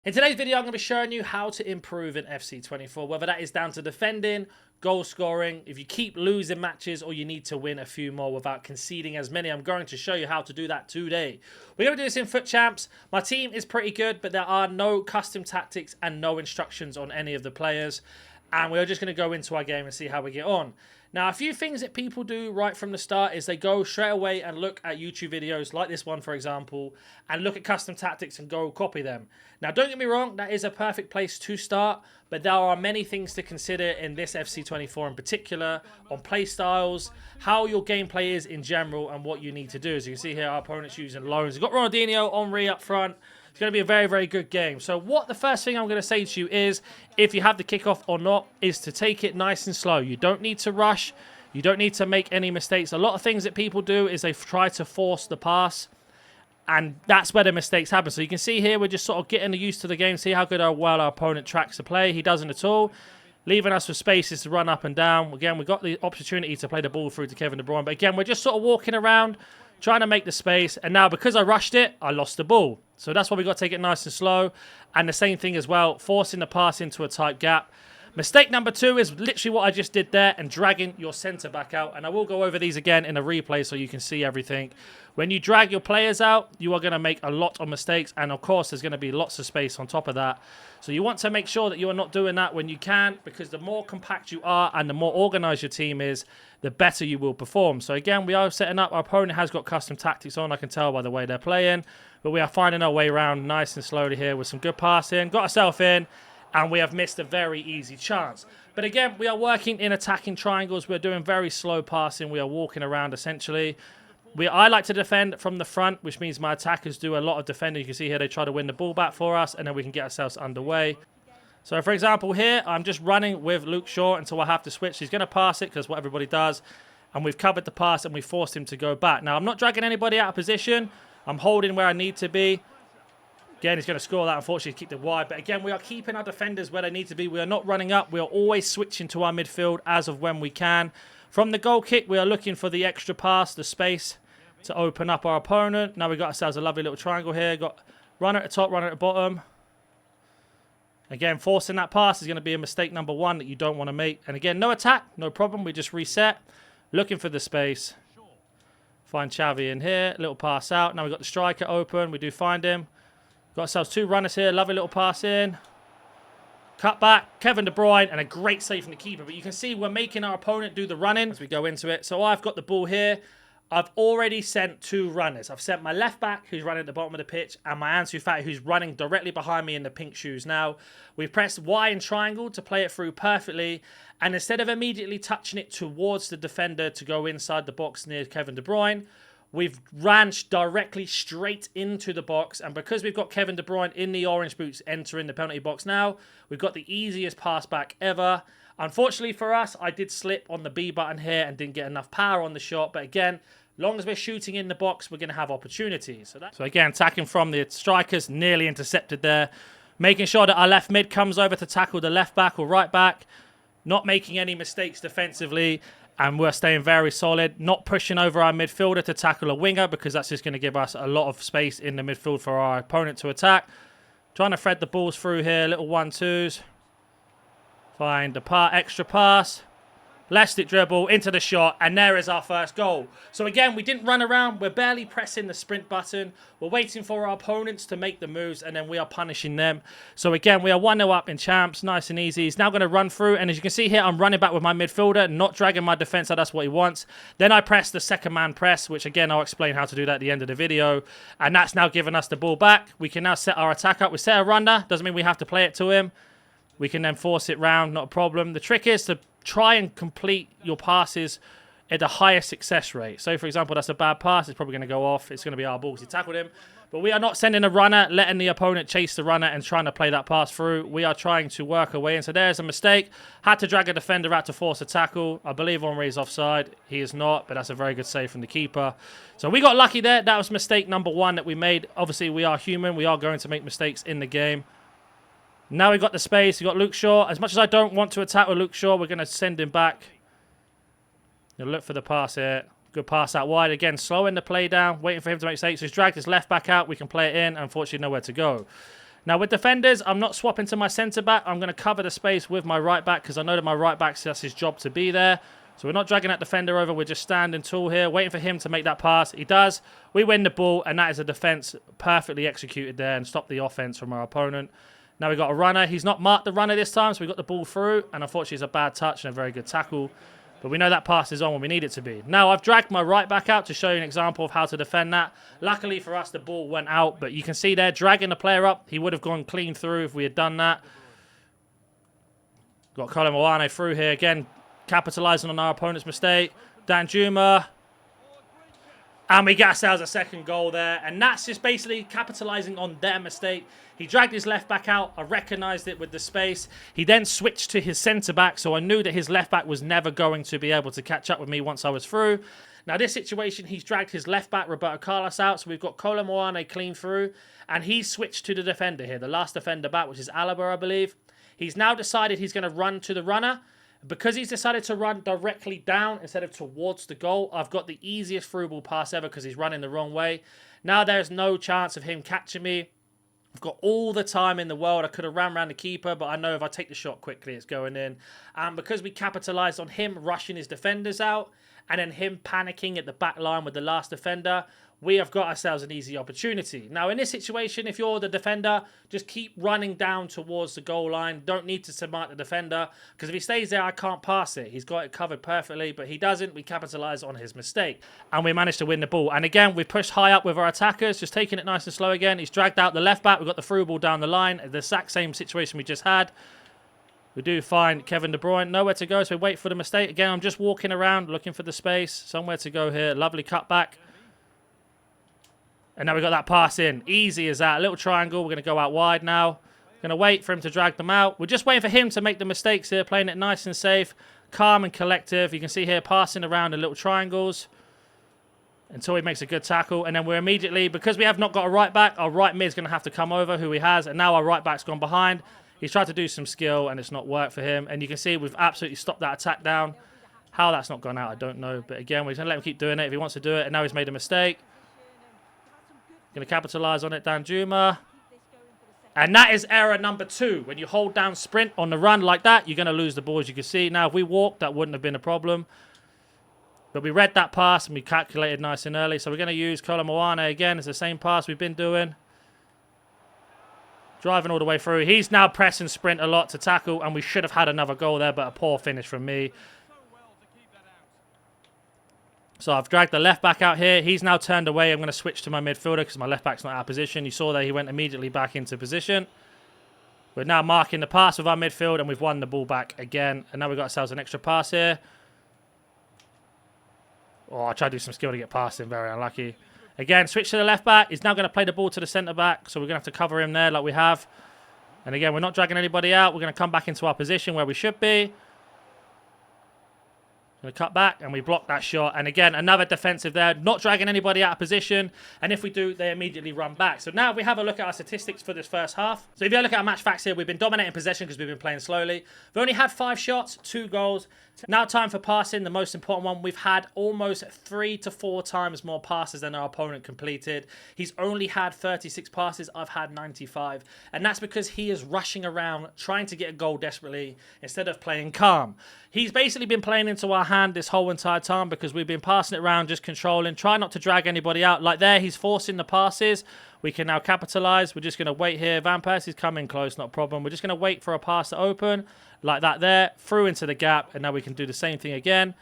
In today's video, I'm going to be showing you how to improve in FC24, whether that is down to defending, goal scoring, if you keep losing matches or you need to win a few more without conceding as many. I'm going to show you how to do that today. We're going to do this in Foot Champs. My team is pretty good, but there are no custom tactics and no instructions on any of the players. And we're just going to go into our game and see how we get on. Now, a few things that people do right from the start is they go straight away and look at YouTube videos like this one, for example, and look at custom tactics and go copy them. Now, don't get me wrong, that is a perfect place to start, but there are many things to consider in this FC24 in particular, on play styles, how your gameplay is in general, and what you need to do. As you can see here, our opponent's using loans. We've got Ronaldinho, Henry up front. It's going to be a very, very good game. So what the first thing I'm going to say to you is, if you have the kickoff or not, is to take it nice and slow. You don't need to rush. You don't need to make any mistakes. A lot of things that people do is they try to force the pass, and that's where the mistakes happen. So you can see here, we're just sort of getting used to the game, see how good or well our opponent tracks the play. He doesn't at all, leaving us with spaces to run up and down. Again, we've got the opportunity to play the ball through to Kevin De Bruyne. But again, we're just sort of walking around, trying to make the space. And now, because I rushed it, I lost the ball. So that's why we've got to take it nice and slow. And the same thing as well, forcing the pass into a tight gap. Mistake number 2 is literally what I just did there and dragging your centre back out. And I will go over these again in a replay so you can see everything. When you drag your players out, you are going to make a lot of mistakes. And of course, there's going to be lots of space on top of that. So you want to make sure that you are not doing that when you can, because the more compact you are and the more organised your team is, the better you will perform. So again, we are setting up. Our opponent has got custom tactics on. I can tell by the way they're playing. But we are finding our way around nice and slowly here with some good passing. Got ourselves in. And we have missed a very easy chance. But again, we are working in attacking triangles. We're doing very slow passing. We are walking around essentially. I like to defend from the front, which means my attackers do a lot of defending. You can see here they try to win the ball back for us, and then we can get ourselves underway. So for example here, I'm just running with Luke Shaw until I have to switch. He's going to pass it because what everybody does. And we've covered the pass and we forced him to go back. Now, I'm not dragging anybody out of position. I'm holding where I need to be. Again, he's going to score that, unfortunately, keep it wide. But again, we are keeping our defenders where they need to be. We are not running up. We are always switching to our midfield as of when we can. From the goal kick, we are looking for the extra pass, the space to open up our opponent. Now we've got ourselves a lovely little triangle here. Got runner at the top, runner at the bottom. Again, forcing that pass is going to be a mistake number 1 that you don't want to make. And again, no attack, no problem. We just reset. Looking for the space. Find Xavi in here. Little pass out. Now we've got the striker open. We do find him. Got ourselves 2 runners here. Lovely little pass in. Cut back. Kevin De Bruyne. And a great save from the keeper. But you can see we're making our opponent do the running as we go into it. So I've got the ball here. I've already sent 2 runners. I've sent my left back, who's running at the bottom of the pitch, and my Ansu Fati, who's running directly behind me in the pink shoes. Now, we've pressed Y and triangle to play it through perfectly. And instead of immediately touching it towards the defender to go inside the box near Kevin De Bruyne, we've ran directly straight into the box, and because we've got Kevin De Bruyne in the orange boots entering the penalty box now, we've got the easiest pass back ever. Unfortunately for us, I did slip on the B button here and didn't get enough power on the shot, but again, long as we're shooting in the box, we're going to have opportunities. So again, attacking from the strikers, nearly intercepted there. Making sure that our left mid comes over to tackle the left back or right back. Not making any mistakes defensively. And we're staying very solid, not pushing over our midfielder to tackle a winger, because that's just going to give us a lot of space in the midfield for our opponent to attack. Trying to thread the balls through here, little 1-2s. Find the extra pass. Left it dribble into the shot, and there is our first goal. So again, we didn't run around. We're barely pressing the sprint button. We're waiting for our opponents to make the moves, and then we are punishing them. So again, we are 1-0 up in champs, nice and easy. He's now going to run through, and as you can see here, I'm running back with my midfielder, not dragging my defense out. That's what he wants. Then I press the second man press, which again, I'll explain how to do that at the end of the video. And that's now giving us the ball back. We can now set our attack up. We set a runner. Doesn't mean we have to play it to him. We can then force it round, not a problem. The trick is to try and complete your passes at the highest success rate. So, for example, that's a bad pass. It's probably going to go off. It's going to be our ball because he tackled him. But we are not sending a runner, letting the opponent chase the runner and trying to play that pass through. We are trying to work our way in. So there's a mistake. Had to drag a defender out to force a tackle. I believe Henry is offside. He is not, but that's a very good save from the keeper. So we got lucky there. That was mistake number 1 that we made. Obviously, we are human. We are going to make mistakes in the game. Now we've got the space. We've got Luke Shaw. As much as I don't want to attack with Luke Shaw, we're going to send him back. You'll look for the pass here. Good pass out wide. Again, slowing the play down, waiting for him to make mistakes. So he's dragged his left back out. We can play it in. Unfortunately, nowhere to go. Now, with defenders, I'm not swapping to my centre-back. I'm going to cover the space with my right-back because I know that my right-back's that's his job to be there. So we're not dragging that defender over. We're just standing tall here, waiting for him to make that pass. He does. We win the ball, and that is a defence perfectly executed there and stopped the offence from our opponent. Now we've got a runner. He's not marked the runner this time, so we got the ball through. And unfortunately, it's a bad touch and a very good tackle. But we know that pass is on when we need it to be. Now, I've dragged my right back out to show you an example of how to defend that. Luckily for us, the ball went out. But you can see there, dragging the player up. He would have gone clean through if we had done that. Got Colin Moane through here. Again, capitalising on our opponent's mistake. Danjuma. And we get ourselves a second goal there. And that's just basically capitalising on their mistake. He dragged his left back out. I recognised it with the space. He then switched to his centre back. So I knew that his left back was never going to be able to catch up with me once I was through. Now this situation, he's dragged his left back, Roberto Carlos, out. So we've got Colin Moane clean through. And he's switched to the defender here. The last defender back, which is Alaba, I believe. He's now decided he's going to run to the runner. Because he's decided to run directly down instead of towards the goal, I've got the easiest through ball pass ever because he's running the wrong way. Now there's no chance of him catching me. I've got all the time in the world. I could have ran around the keeper, but I know if I take the shot quickly, it's going in. And because we capitalised on him rushing his defenders out and then him panicking at the back line with the last defender, we have got ourselves an easy opportunity. Now, in this situation, if you're the defender, just keep running down towards the goal line. Don't need to mark the defender, because if he stays there, I can't pass it. He's got it covered perfectly, but he doesn't. We capitalise on his mistake, and we managed to win the ball. And again, we pushed high up with our attackers, just taking it nice and slow again. He's dragged out the left back. We've got the through ball down the line. The exact same situation we just had. We do find Kevin De Bruyne. Nowhere to go, so we wait for the mistake. Again, I'm just walking around, looking for the space. Somewhere to go here. Lovely cutback. And now we've got that pass in. Easy as that. A little triangle. We're going to go out wide now. Going to wait for him to drag them out. We're just waiting for him to make the mistakes here. Playing it nice and safe. Calm and collective. You can see here passing around in little triangles. Until he makes a good tackle. And then we're immediately, because we have not got a right back, our right mid's going to have to come over, who he has. And now our right back's gone behind. He's tried to do some skill and it's not worked for him. And you can see we've absolutely stopped that attack down. How that's not gone out, I don't know. But again, we're going to let him keep doing it if he wants to do it. And now he's made a mistake. Going to capitalise on it, Danjuma. And that is error number 2. When you hold down sprint on the run like that, you're going to lose the ball, as you can see. Now, if we walked, that wouldn't have been a problem. But we read that pass and we calculated nice and early. So we're going to use Colin Moane again. It's the same pass we've been doing. Driving all the way through. He's now pressing sprint a lot to tackle. And we should have had another goal there, but a poor finish from me. So I've dragged the left back out here. He's now turned away. I'm going to switch to my midfielder because my left back's not out of position. You saw that he went immediately back into position. We're now marking the pass with our midfield and we've won the ball back again. And now we've got ourselves an extra pass here. Oh, I tried to do some skill to get past him. Very unlucky. Again, switch to the left back. He's now going to play the ball to the centre back. So we're going to have to cover him there like we have. And again, we're not dragging anybody out. We're going to come back into our position where we should be. Going to cut back and we block that shot. And again, another defensive there. Not dragging anybody out of position. And if we do, they immediately run back. So now if we have a look at our statistics for this first half. So if you look at our match facts here, we've been dominating possession because we've been playing slowly. We've only had 5 shots, 2 goals. Now time for passing, the most important one. We've had almost 3 to 4 times more passes than our opponent completed. He's only had 36 passes. I've had 95. And that's because he is rushing around trying to get a goal desperately instead of playing calm. He's basically been playing into our hand this whole entire time because we've been passing it around, just controlling, try not to drag anybody out. Like there, he's forcing the passes. We can now capitalise. We're just going to wait here. Van Persie's coming close, not a problem. We're just going to wait for a pass to open, like that there, through into the gap, and now we can do the same thing again.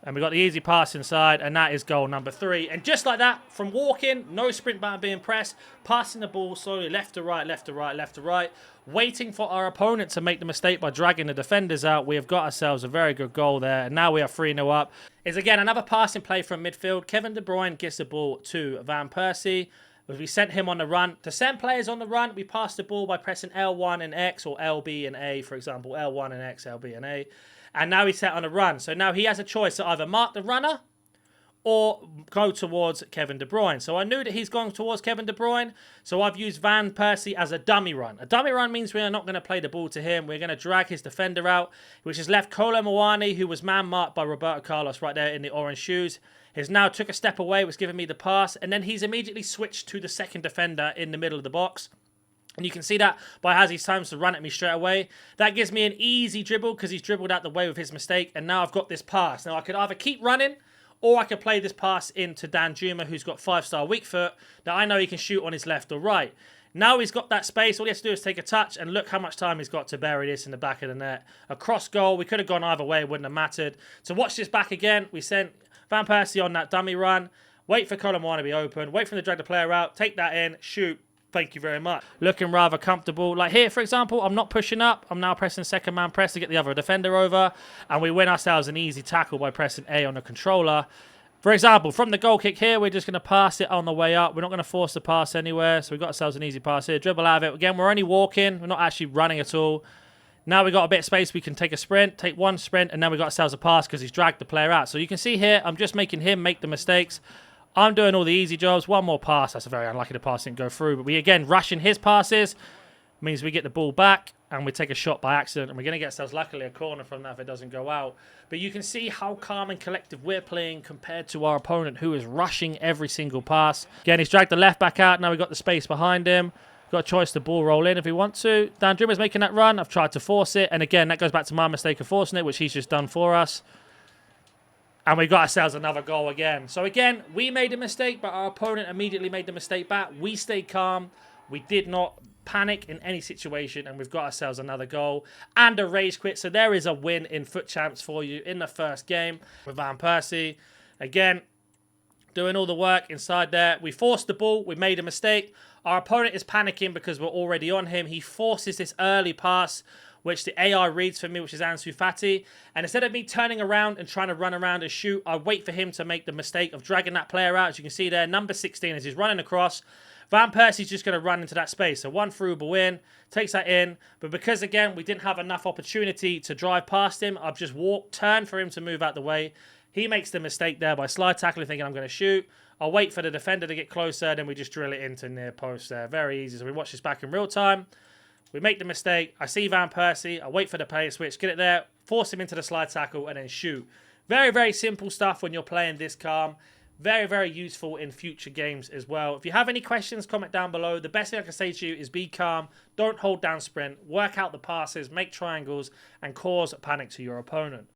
And we got the easy pass inside, and that is goal number 3. And just like that, from walking, no sprint button being pressed, passing the ball slowly left to right, left to right, left to right, waiting for our opponent to make the mistake by dragging the defenders out. We have got ourselves a very good goal there, and now we are 3-0 up. Is again another passing play from midfield. Kevin De Bruyne gives the ball to Van Persie. We sent him on the run. To send players on the run, we pass the ball by pressing L1 and X, or LB and A, for example. L1 and X, LB and A. And now he's set on a run. So now he has a choice to either mark the runner or go towards Kevin De Bruyne. So I knew that he's going towards Kevin De Bruyne, so I've used Van Persie as a dummy run. A dummy run means we are not going to play the ball to him. We're going to drag his defender out, which has left Kolo Muani, who was man-marked by Roberto Carlos right there in the orange shoes. He's now took a step away, was giving me the pass, and then he's immediately switched to the second defender in the middle of the box. And you can see that by Hazzy's times to run at me straight away. That gives me an easy dribble because he's dribbled out the way with his mistake. And now I've got this pass. Now I could either keep running or I could play this pass into Dan Juma, who's got 5-star weak foot. Now I know he can shoot on his left or right. Now he's got that space. All he has to do is take a touch and look how much time he's got to bury this in the back of the net. A cross goal. We could have gone either way. It wouldn't have mattered. So watch this back again. We sent Van Persie on that dummy run. Wait for Kolo Muani to be open. Wait for him to drag the player out. Take that in. Shoot. Thank you very much. Looking rather comfortable. Like here, for example, I'm not pushing up. I'm now pressing second man press to get the other defender over. And we win ourselves an easy tackle by pressing A on the controller. For example, from the goal kick here, we're just going to pass it on the way up. We're not going to force the pass anywhere. So we've got ourselves an easy pass here. Dribble out of it. Again, we're only walking. We're not actually running at all. Now we've got a bit of space. We can take a sprint, take one sprint, and then we've got ourselves a pass because he's dragged the player out. So you can see here, I'm just making him make the mistakes. I'm doing all the easy jobs. One more pass. That's very unlucky the pass didn't go through. But we, again, rushing his passes means we get the ball back and we take a shot by accident. And we're going to get ourselves, luckily, a corner from that if it doesn't go out. But you can see how calm and collective we're playing compared to our opponent, who is rushing every single pass. Again, he's dragged the left back out. Now we've got the space behind him. Got a choice to ball roll in if we want to. Dan Druma's making that run. I've tried to force it. And again, that goes back to my mistake of forcing it, which he's just done for us. And we got ourselves another goal again. So again, we made a mistake, but our opponent immediately made the mistake back. We stayed calm. We did not panic in any situation, and we've got ourselves another goal and a rage quit. So there is a win in Foot Champs for you in the first game with Van Persie. Again, doing all the work inside there. We forced the ball. We made a mistake. Our opponent is panicking because we're already on him. He forces this early pass, which the AI reads for me, which is Ansu Fati. And instead of me turning around and trying to run around and shoot, I wait for him to make the mistake of dragging that player out. As you can see there, number 16, as he's running across, Van Persie's just going to run into that space. So one through ball in, takes that in. But because, again, we didn't have enough opportunity to drive past him, I've just turned for him to move out the way. He makes the mistake there by slide tackling, thinking I'm going to shoot. I'll wait for the defender to get closer, then we just drill it into near post there. Very easy. So we watch this back in real time. We make the mistake. I see Van Persie. I wait for the player switch. Get it there. Force him into the slide tackle and then shoot. Very, very simple stuff when you're playing this calm. Very, very useful in future games as well. If you have any questions, comment down below. The best thing I can say to you is be calm. Don't hold down sprint. Work out the passes. Make triangles and cause panic to your opponent.